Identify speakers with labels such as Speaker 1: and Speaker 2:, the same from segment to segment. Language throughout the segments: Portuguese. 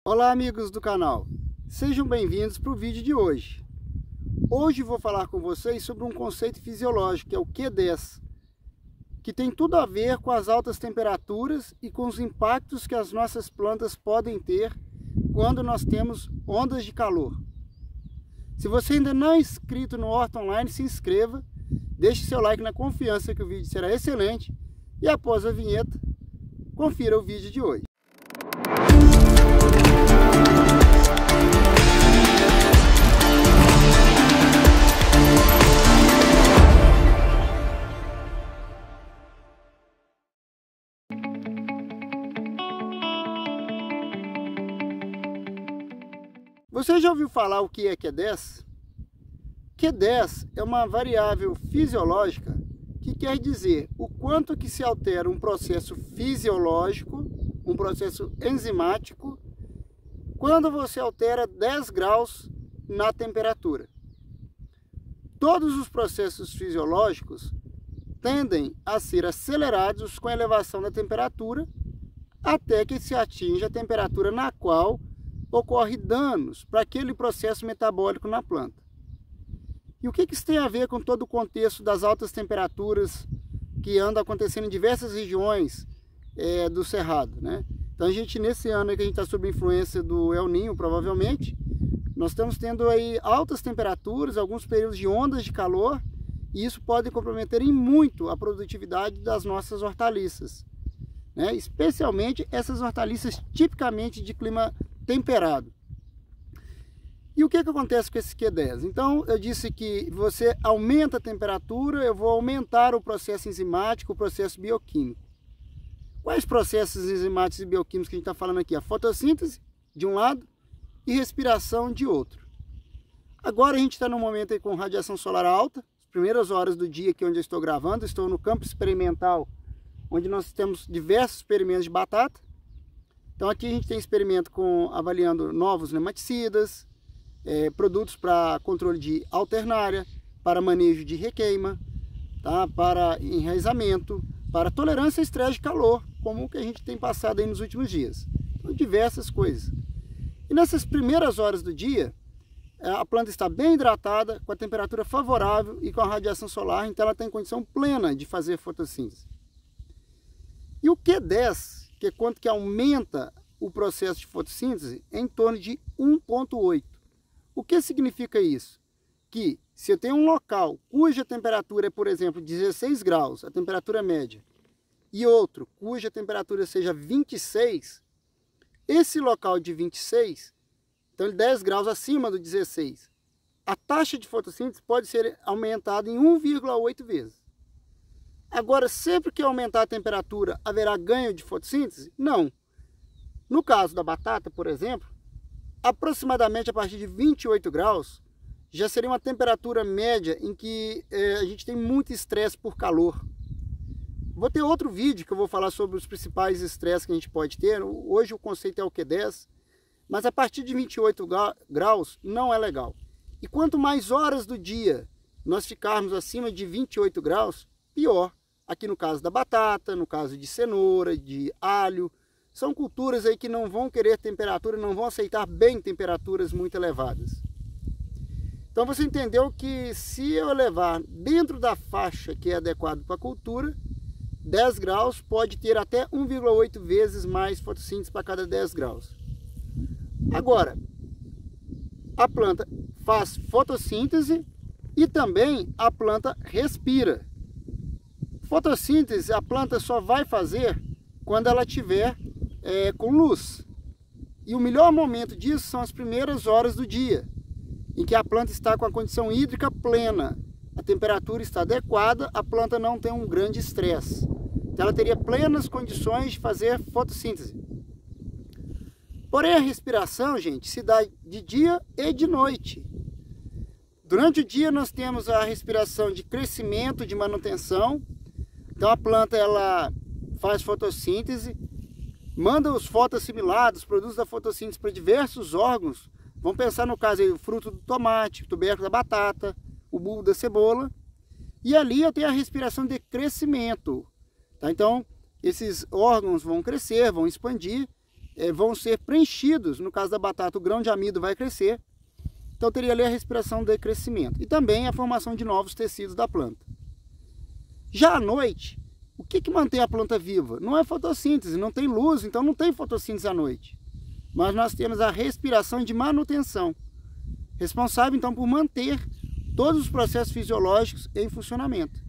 Speaker 1: Olá amigos do canal, sejam bem-vindos para o vídeo de hoje. Hoje vou falar com vocês sobre um conceito fisiológico, que é o Q10, que tem tudo a ver com as altas temperaturas e com os impactos que as nossas plantas podem ter quando nós temos ondas de calor. Se você ainda não é inscrito no Horta Online, se inscreva, deixe seu like na confiança que o vídeo será excelente e após a vinheta, confira o vídeo de hoje. Você já ouviu falar o que é Q10? Q10 é uma variável fisiológica que quer dizer o quanto que se altera um processo fisiológico, um processo enzimático, quando você altera 10 graus na temperatura. Todos os processos fisiológicos tendem a ser acelerados com a elevação da temperatura até que se atinja a temperatura na qual ocorre danos para aquele processo metabólico na planta. E o que isso tem a ver com todo o contexto das altas temperaturas que andam acontecendo em diversas regiões do Cerrado, né? Então nesse ano que a gente está sob influência do El Niño, provavelmente, nós estamos tendo aí altas temperaturas, alguns períodos de ondas de calor, e isso pode comprometer em muito a produtividade das nossas hortaliças, né? Especialmente essas hortaliças tipicamente de clima temperado. E o que acontece com esse Q10? Então, eu disse que você aumenta a temperatura, eu vou aumentar o processo enzimático, o processo bioquímico. Quais processos enzimáticos e bioquímicos que a gente está falando aqui? A fotossíntese, de um lado, e respiração, de outro. Agora a gente está num momento aí com radiação solar alta, as primeiras horas do dia aqui onde eu estou gravando, estou no campo experimental, onde nós temos diversos experimentos de batata. Então aqui a gente tem experimento avaliando novos nematicidas, produtos para controle de alternária, para manejo de requeima, tá? Para enraizamento, para tolerância a estresse de calor, como o que a gente tem passado aí nos últimos dias. Então, diversas coisas. E nessas primeiras horas do dia, a planta está bem hidratada, com a temperatura favorável e com a radiação solar, então ela tem condição plena de fazer fotossíntese. E o Q10, que é quanto que aumenta o processo de fotossíntese, é em torno de 1,8. O que significa isso? Que se eu tenho um local cuja temperatura é, por exemplo, 16 graus, a temperatura média, e outro cuja temperatura seja 26, esse local de 26, então ele 10 graus acima do 16, a taxa de fotossíntese pode ser aumentada em 1,8 vezes. Agora, sempre que aumentar a temperatura, haverá ganho de fotossíntese? Não. No caso da batata, por exemplo, aproximadamente a partir de 28 graus, já seria uma temperatura média em que a gente tem muito estresse por calor. Vou ter outro vídeo que eu vou falar sobre os principais estresses que a gente pode ter. Hoje o conceito é o Q10, mas a partir de 28 graus não é legal. E quanto mais horas do dia nós ficarmos acima de 28 graus, pior. Aqui no caso da batata, no caso de cenoura, de alho, são culturas aí que não vão querer temperatura, não vão aceitar bem temperaturas muito elevadas. Então você entendeu que se eu levar dentro da faixa que é adequada para a cultura, 10 graus pode ter até 1,8 vezes mais fotossíntese para cada 10 graus. Agora, a planta faz fotossíntese e também a planta respira. Fotossíntese a planta só vai fazer quando ela estiver com luz. E o melhor momento disso são as primeiras horas do dia, em que a planta está com a condição hídrica plena. A temperatura está adequada, a planta não tem um grande estresse. Então ela teria plenas condições de fazer fotossíntese. Porém a respiração, gente, se dá de dia e de noite. Durante o dia nós temos a respiração de crescimento, de manutenção. Então a planta ela faz fotossíntese, manda os fotoassimilados, produtos da fotossíntese para diversos órgãos. Vamos pensar no caso aí, o fruto do tomate, o tubérculo da batata, o bulbo da cebola. E ali eu tenho a respiração de crescimento. Tá? Então esses órgãos vão crescer, vão expandir vão ser preenchidos. No caso da batata, o grão de amido vai crescer. Então teria ali a respiração de crescimento. E também a formação de novos tecidos da planta. Já à noite, o que mantém a planta viva? Não é fotossíntese, não tem luz, então não tem fotossíntese à noite. Mas nós temos a respiração de manutenção, responsável então por manter todos os processos fisiológicos em funcionamento.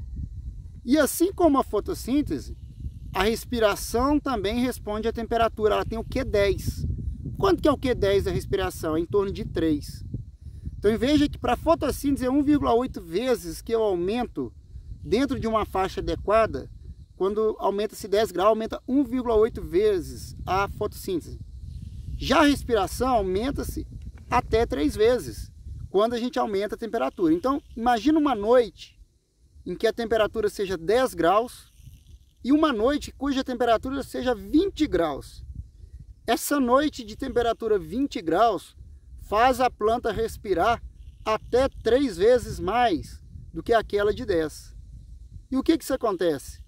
Speaker 1: E assim como a fotossíntese, a respiração também responde à temperatura, ela tem o Q10. Quanto que é o Q10 da respiração? É em torno de 3. Então veja que para a fotossíntese é 1,8 vezes que eu aumento dentro de uma faixa adequada. Quando aumenta-se 10 graus, aumenta 1,8 vezes a fotossíntese. Já a respiração aumenta-se até 3 vezes, quando a gente aumenta a temperatura. Então, imagina uma noite em que a temperatura seja 10 graus e uma noite cuja temperatura seja 20 graus. Essa noite de temperatura 20 graus faz a planta respirar até 3 vezes mais do que aquela de 10. E o que isso acontece?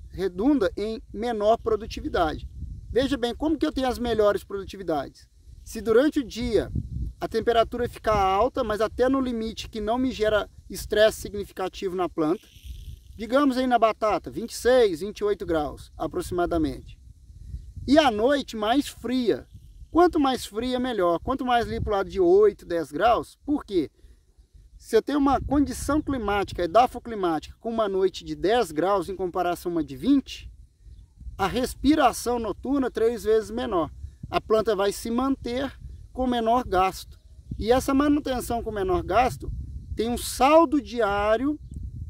Speaker 1: Redunda em menor produtividade. Veja bem, como que eu tenho as melhores produtividades? Se durante o dia a temperatura ficar alta, mas até no limite que não me gera estresse significativo na planta, digamos aí na batata, 26, 28 graus aproximadamente. E à noite mais fria. Quanto mais fria, melhor. Quanto mais ali para o lado de 8, 10 graus. Por quê? Se eu tenho uma condição climática, edafoclimática, com uma noite de 10 graus em comparação a uma de 20, a respiração noturna é 3 vezes menor. A planta vai se manter com menor gasto. E essa manutenção com menor gasto tem um saldo diário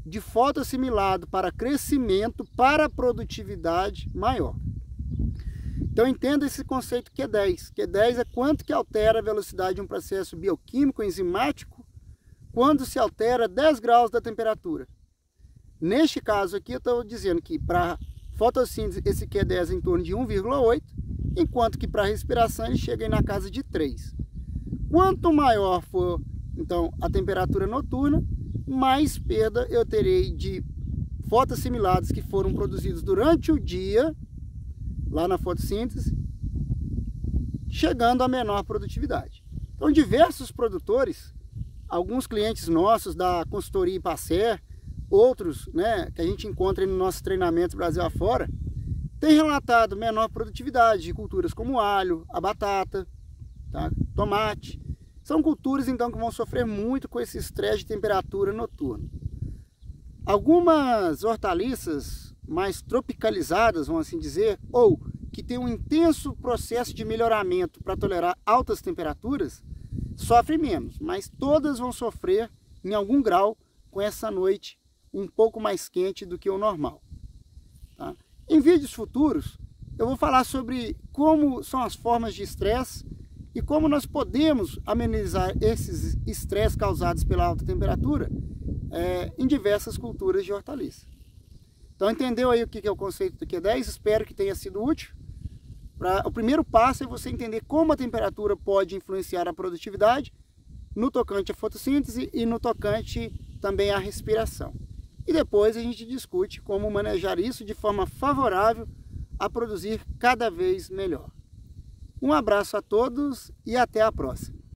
Speaker 1: de fotoassimilado para crescimento, para produtividade maior. Então entenda esse conceito Q10. Q10 é quanto que altera a velocidade de um processo bioquímico enzimático quando se altera 10 graus da temperatura. Neste caso aqui eu estou dizendo que para fotossíntese esse Q10 é em torno de 1,8, enquanto que para respiração ele chega aí na casa de 3. Quanto maior for então a temperatura noturna, mais perda eu terei de fotoassimilados que foram produzidos durante o dia, lá na fotossíntese, chegando a menor produtividade. Então diversos produtores, alguns clientes nossos da consultoria IPACER, outros que a gente encontra nos nossos treinamentos Brasil afora, têm relatado menor produtividade de culturas como alho, a batata, tá? Tomate. São culturas então que vão sofrer muito com esse estresse de temperatura noturna. Algumas hortaliças mais tropicalizadas, vamos assim dizer, ou que tem um intenso processo de melhoramento para tolerar altas temperaturas, sofrem menos, mas todas vão sofrer em algum grau com essa noite um pouco mais quente do que o normal. Tá? Em vídeos futuros, eu vou falar sobre como são as formas de estresse e como nós podemos amenizar esses estresses causados pela alta temperatura em diversas culturas de hortaliça. Então entendeu aí o que é o conceito do Q10? Espero que tenha sido útil. O primeiro passo é você entender como a temperatura pode influenciar a produtividade no tocante à fotossíntese e no tocante também à respiração. E depois a gente discute como manejar isso de forma favorável a produzir cada vez melhor. Um abraço a todos e até a próxima.